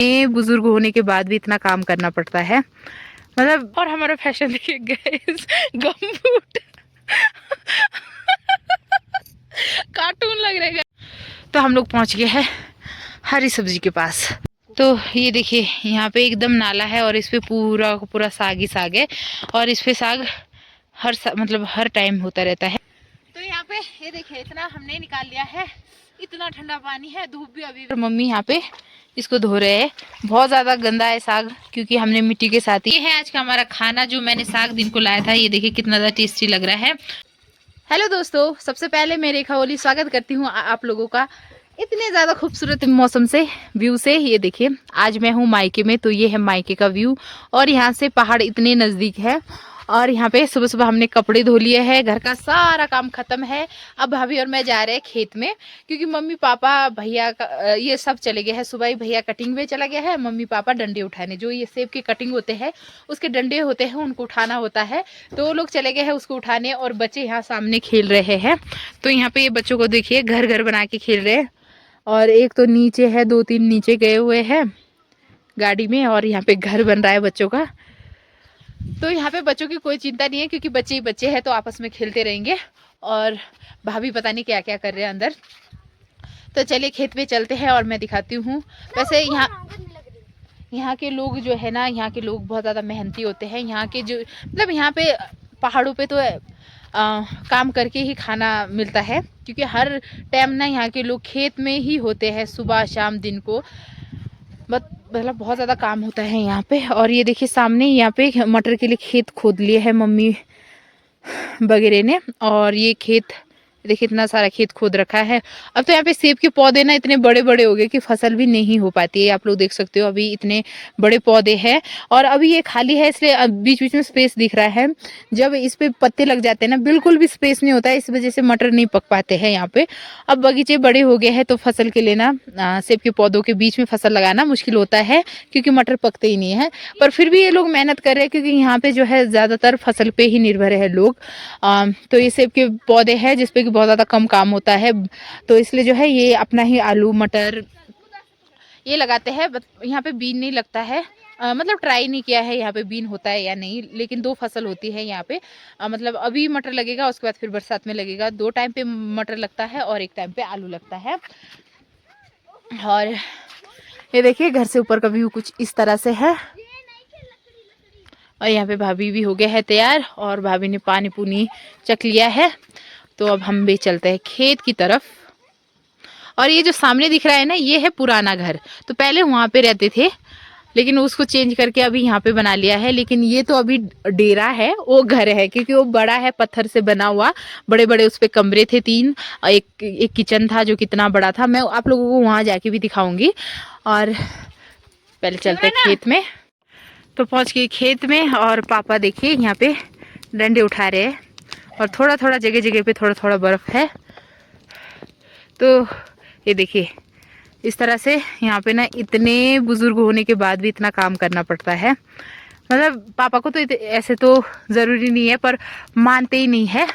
ये बुजुर्ग होने के बाद भी इतना काम करना पड़ता है मतलब। और हमारा फैशन देखिए गाइस, गमबूट कार्टून लग रहा है। तो हम लोग पहुंच गए हैं हरी सब्जी के पास। तो ये देखिए यहाँ पे एकदम नाला है और इस पे पूरा पूरा साग ही साग है और इस पे साग मतलब हर टाइम होता रहता है। तो यहाँ पे ये देखिए इतना हमने निकाल लिया है, इतना ठंडा पानी है, धूप भी अभी। मम्मी यहाँ पे इसको धो रहे हैं, बहुत ज्यादा गंदा है साग क्योंकि हमने मिट्टी के साथ। ये है आज का हमारा खाना जो मैंने साग दिन को लाया था। ये देखिए कितना ज्यादा टेस्टी लग रहा है। हेलो दोस्तों, सबसे पहले मैं रेखा ओली स्वागत करती हूँ आप लोगों का इतने ज़्यादा खूबसूरत मौसम से व्यू से। ये देखिए आज मैं हूँ मायके में, तो ये है मायके का व्यू और यहाँ से पहाड़ इतने नज़दीक है। और यहाँ पे सुबह सुबह हमने कपड़े धो लिए हैं, घर का सारा काम खत्म है। अब भाभी और मैं जा रहे हैं खेत में क्योंकि मम्मी पापा भैया का ये सब चले गए हैं। सुबह ही भैया कटिंग में चला गया है, मम्मी पापा डंडे उठाने, जो ये सेब की कटिंग होते हैं उसके डंडे होते हैं उनको उठाना होता है, तो वो लोग चले गए हैं उसको उठाने। और बच्चे यहाँ सामने खेल रहे हैं। तो यहाँ पे ये बच्चों को देखिए घर घर बना के खेल रहे हैं और एक तो नीचे है, 2-3 नीचे गए हुए हैं गाड़ी में और यहाँ पे घर बन रहा है बच्चों का। तो यहाँ पे बच्चों की कोई चिंता नहीं है क्योंकि बच्चे ही बच्चे हैं, तो आपस में खेलते रहेंगे। और भाभी पता नहीं क्या क्या कर रहे हैं अंदर। तो चलिए खेत में चलते हैं और मैं दिखाती हूँ। वैसे यहाँ के लोग जो है ना, यहाँ के लोग बहुत ज़्यादा मेहनती होते हैं। यहाँ के जो मतलब यहाँ पे पहाड़ों पे तो काम करके ही खाना मिलता है क्योंकि हर टाइम ना यहाँ के लोग खेत में ही होते हैं, सुबह शाम दिन को मतलब बहुत ज़्यादा काम होता है यहाँ पे। और ये देखिए सामने यहाँ पे मटर के लिए खेत खोद लिए है मम्मी वगैरह ने। और ये खेत देखिए इतना सारा खेत खोद रखा है। अब तो यहाँ पे सेब के पौधे ना इतने बड़े बड़े हो गए कि फसल भी नहीं हो पाती है। आप लोग देख सकते हो अभी इतने बड़े पौधे हैं और अभी ये खाली है इसलिए बीच बीच में स्पेस दिख रहा है। जब इस पे पत्ते लग जाते हैं ना बिल्कुल भी स्पेस नहीं होता है, इस वजह से मटर नहीं पक पाते हैं यहाँ पे। अब बगीचे बड़े हो गए हैं तो फसल के लिए ना सेब के पौधों के बीच में फसल लगाना मुश्किल होता है क्योंकि मटर पकते ही नहीं है। पर फिर भी ये लोग मेहनत कर रहे हैं क्योंकि यहाँ पे जो है ज़्यादातर फसल पे ही निर्भर है लोग। तो ये सेब के पौधे हैं जिसपे बहुत ज़्यादा कम काम होता है, तो इसलिए जो है ये अपना ही आलू मटर ये लगाते हैं। यहाँ पे बीन नहीं लगता है, मतलब ट्राई नहीं किया है यहाँ पे बीन होता है या नहीं, लेकिन 2 फसल होती है यहाँ पे। मतलब अभी मटर लगेगा उसके बाद फिर बरसात में लगेगा। 2 टाइम पे मटर लगता है और 1 टाइम पे आलू लगता है। और ये देखिए घर से ऊपर का व्यू कुछ इस तरह से है। और यहाँ पे भाभी भी हो गया है तैयार और भाभी ने पानी पुनी चख लिया है। तो अब हम भी चलते हैं खेत की तरफ। और ये जो सामने दिख रहा है ना ये है पुराना घर, तो पहले वहाँ पे रहते थे लेकिन उसको चेंज करके अभी यहाँ पे बना लिया है। लेकिन ये तो अभी डेरा है, वो घर है क्योंकि वो बड़ा है, पत्थर से बना हुआ, बड़े बड़े उस पे कमरे थे 3, एक किचन था जो कितना बड़ा था। मैं आप लोगों को वहाँ जाके भी दिखाऊंगी। और पहले चलते हैं खेत में। तो पहुँच गए खेत में और पापा देखिए यहाँ पे डंडे उठा रहे हैं और थोड़ा थोड़ा जगह जगह पे थोड़ा थोड़ा बर्फ है। तो ये देखिए इस तरह से यहाँ पे ना इतने बुजुर्ग होने के बाद भी इतना काम करना पड़ता है। मतलब पापा को तो ऐसे तो ज़रूरी नहीं है पर मानते ही नहीं है,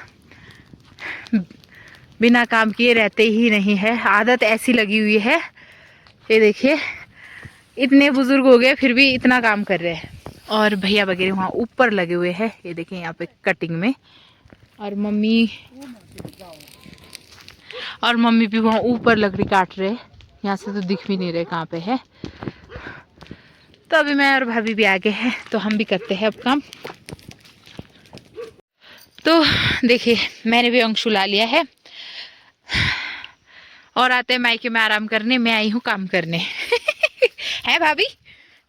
बिना काम किए रहते ही नहीं है, आदत ऐसी लगी हुई है। ये देखिए इतने बुजुर्ग हो गए फिर भी इतना काम कर रहे हैं। और भैया वगैरह वहाँ ऊपर लगे हुए हैं, ये देखिए यहाँ पे कटिंग में। और मम्मी भी वहाँ ऊपर लकड़ी काट रहे, यहाँ से तो दिख भी नहीं रहे कहाँ पे है। तो अभी मैं और भाभी भी आगे हैं तो हम भी करते हैं अब काम। तो देखिए मैंने भी अंशु ला लिया है और आते हैं मायके में आराम करने, मैं आई हूँ काम करने है भाभी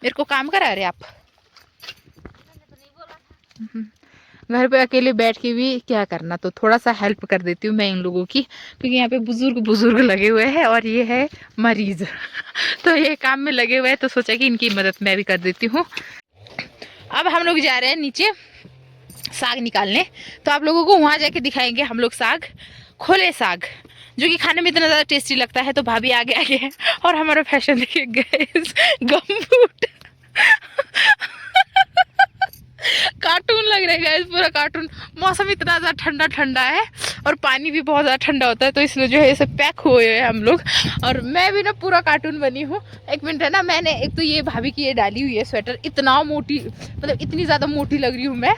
मेरे को काम करा रहे आप? घर पे अकेले बैठ के भी क्या करना, तो थोड़ा सा हेल्प कर देती हूँ मैं इन लोगों की क्योंकि यहाँ पे बुजुर्ग लगे हुए हैं और ये है मरीज तो ये काम में लगे हुए हैं तो सोचा कि इनकी मदद मैं भी कर देती हूँ। अब हम लोग जा रहे हैं नीचे साग निकालने, तो आप लोगों को वहाँ जाके दिखाएंगे हम लोग साग, खोले साग जो कि खाने में इतना ज़्यादा टेस्टी लगता है। तो भाभी आगे आगे है और हमारा फैशन देखिए गाइस, गमबूट कार्टून लग रहा है गाइस, पूरा कार्टून। मौसम मौसम इतना ज़्यादा ठंडा ठंडा है और पानी भी बहुत ज़्यादा ठंडा होता है, तो इसलिए जो है इसे पैक हुए हैं हम लोग। और मैं भी ना पूरा कार्टून बनी हूँ। एक मिनट है ना, मैंने एक तो ये भाभी की ये डाली हुई है स्वेटर, इतना मोटी, मतलब इतनी ज़्यादा मोटी लग रही हूँ मैं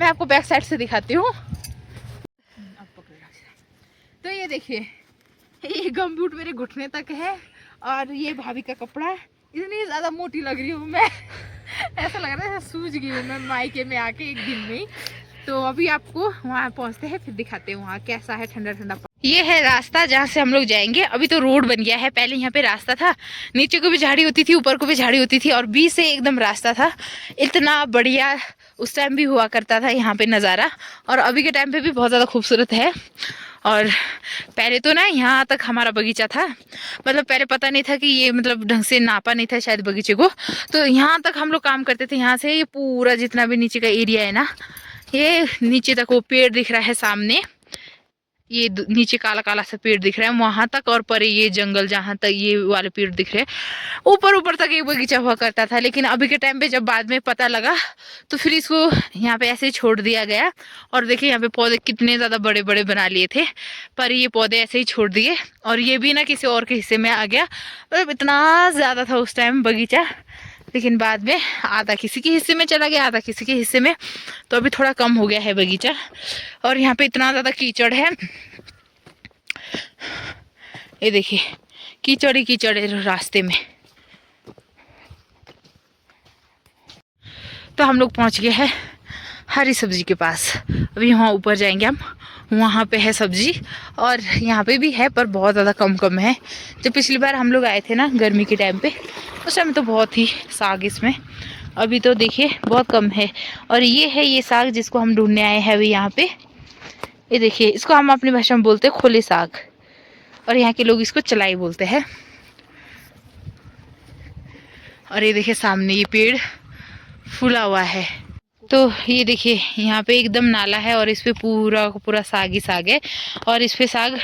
आपको बैक साइड से दिखाती हूँ। तो ये देखिए, ये गमबूट मेरे घुटने तक है और ये भाभी का कपड़ा है, इतनी ज़्यादा मोटी लग रही हूँ मैं। ऐसा लग रहा है सूझ गई हूँ मैं मायके में आके एक दिन में ही। तो अभी आपको वहाँ पहुँचते हैं, फिर दिखाते हैं वहाँ कैसा है ठंडा ठंडा। ये है रास्ता जहाँ से हम लोग जाएंगे। अभी तो रोड बन गया है, पहले यहाँ पे रास्ता था, नीचे को भी झाड़ी होती थी, ऊपर को भी झाड़ी होती थी और बीच से एकदम रास्ता था। इतना बढ़िया उस टाइम भी हुआ करता था यहाँ पे नज़ारा, और अभी के टाइम पे भी बहुत ज़्यादा खूबसूरत है। और पहले तो ना यहाँ तक हमारा बगीचा था, मतलब पहले पता नहीं था कि ये मतलब ढंग से नापा नहीं था शायद बगीचे को, तो यहाँ तक हम लोग काम करते थे। यहाँ से ये पूरा जितना भी नीचे का एरिया है ना, ये नीचे तक वो पेड़ दिख रहा है सामने, ये नीचे काला काला सा पेड़ दिख रहा है वहां तक, और परे ये जंगल जहां तक ये वाले पेड़ दिख रहे हैं, ऊपर ऊपर तक एक बगीचा हुआ करता था। लेकिन अभी के टाइम पे जब बाद में पता लगा तो फिर इसको यहाँ पे ऐसे ही छोड़ दिया गया। और देखिए यहाँ पे पौधे कितने ज़्यादा बड़े बड़े बना लिए थे, पर ये पौधे ऐसे ही छोड़ दिए और ये भी ना किसी और के हिस्से में आ गया। मतलब इतना ज़्यादा था उस टाइम बगीचा, लेकिन बाद में आधा किसी के हिस्से में चला गया, आधा किसी के हिस्से में, तो अभी थोड़ा कम हो गया है बगीचा। और यहाँ पे इतना ज़्यादा कीचड़ है, ये देखिए कीचड़ ही कीचड़ है रास्ते में। तो हम लोग पहुँच गए हैं हरी सब्जी के पास। अभी वहाँ ऊपर जाएंगे हम, वहाँ पे है सब्जी, और यहाँ पे भी है पर बहुत ज़्यादा कम कम है। जब पिछली बार हम लोग आए थे ना गर्मी के टाइम पे, उस टाइम तो बहुत ही साग इसमें, अभी तो देखिए बहुत कम है। और ये है ये साग जिसको हम ढूंढने आए हैं अभी यहाँ पे। ये देखिए, इसको हम अपनी भाषा में बोलते हैं खोले साग, और यहाँ के लोग इसको चलाई बोलते हैं। और ये देखिए सामने ये पेड़ फूला हुआ है। तो ये देखिए यहाँ पे एकदम नाला है और इस पे पूरा पूरा साग ही साग है, और इस पे साग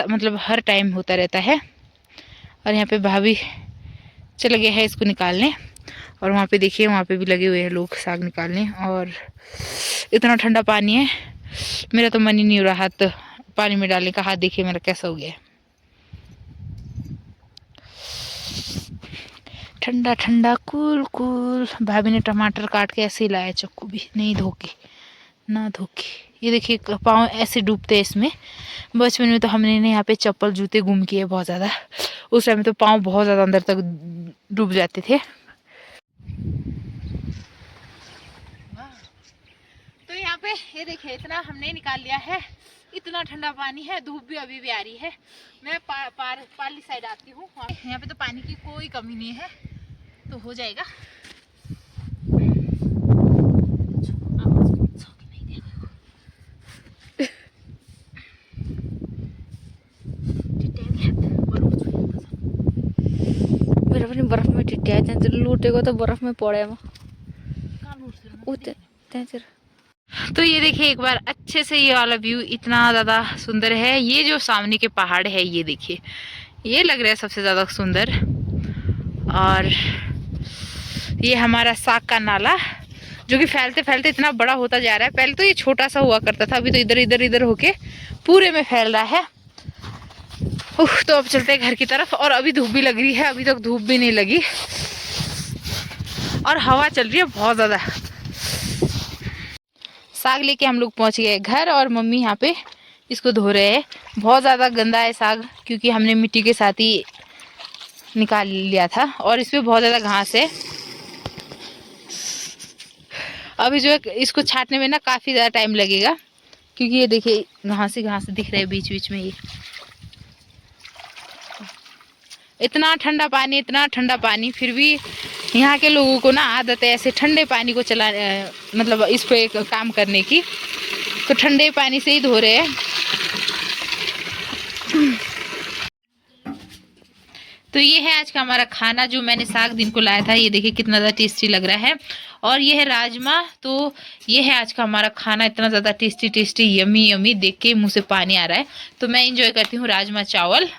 मतलब हर टाइम होता रहता है। और यहाँ पे भाभी चले गए हैं इसको निकालने, और वहाँ पे देखिए वहाँ पे भी लगे हुए हैं लोग साग निकालने। और इतना ठंडा पानी है, मेरा तो मन ही नहीं हो रहा हाथ पानी में डालने का। हाथ देखिए मेरा कैसा हो गया, ठंडा ठंडा कूल कूल। भाभी ने टमाटर काट के ऐसे ही लाया, चक्कू भी नहीं धोके ना धोके। ये देखिए पाँव ऐसे डूबते हैं इसमें। बचपन में तो हमने ना यहाँ पे चप्पल जूते गुम किए बहुत ज़्यादा, उस टाइम तो पाँव बहुत ज़्यादा अंदर तक डूब जाते थे। तो यहाँ पे ये देखिए इतना हमने निकाल लिया है, इतना ठंडा पानी है, धूप भी अभी भी आ रही है। मैं पार्ली साइड आती हूँ, यहाँ पे तो पानी की कोई कमी नहीं है, तो हो जाएगा। बर्फ में टिट्टिया लूटेको तो बर्फ में पड़े तो ये देखिए एक बार अच्छे से ये वाला व्यू इतना ज़्यादा सुंदर है। ये जो सामने के पहाड़ है ये देखिए, ये लग रहा है सबसे ज़्यादा सुंदर। और ये हमारा साग का नाला जो कि फैलते फैलते इतना बड़ा होता जा रहा है। पहले तो ये छोटा सा हुआ करता था, अभी तो इधर इधर इधर होके पूरे में फैल रहा है। तो अब चलते हैं घर की तरफ। और अभी धूप भी लग रही है, अभी तक धूप भी नहीं लगी और हवा चल रही है बहुत ज़्यादा। साग लेके हम लोग पहुंच गए घर, और मम्मी यहाँ पे इसको धो रहे हैं। बहुत ज़्यादा गंदा है साग, क्योंकि हमने मिट्टी के साथ ही निकाल लिया था, और इस पे बहुत ज़्यादा घास है। अभी जो है इसको छाटने में ना काफ़ी ज़्यादा टाइम लगेगा, क्योंकि ये देखिए घास ही घास दिख रहे हैं बीच बीच में। ये इतना ठंडा पानी, इतना ठंडा पानी, फिर भी यहाँ के लोगों को ना आदत है ऐसे ठंडे पानी को चला मतलब इस पे काम करने की, तो ठंडे पानी से ही धो रहे हैं। तो ये है आज का हमारा खाना, जो मैंने साग दिन को लाया था। ये देखिए कितना ज़्यादा टेस्टी लग रहा है। और ये है राजमा। तो ये है आज का हमारा खाना, इतना ज़्यादा टेस्टी टेस्टी, यमी यमी, देख के मुँह से पानी आ रहा है। तो मैं इंजॉय करती हूँ राजमा चावल।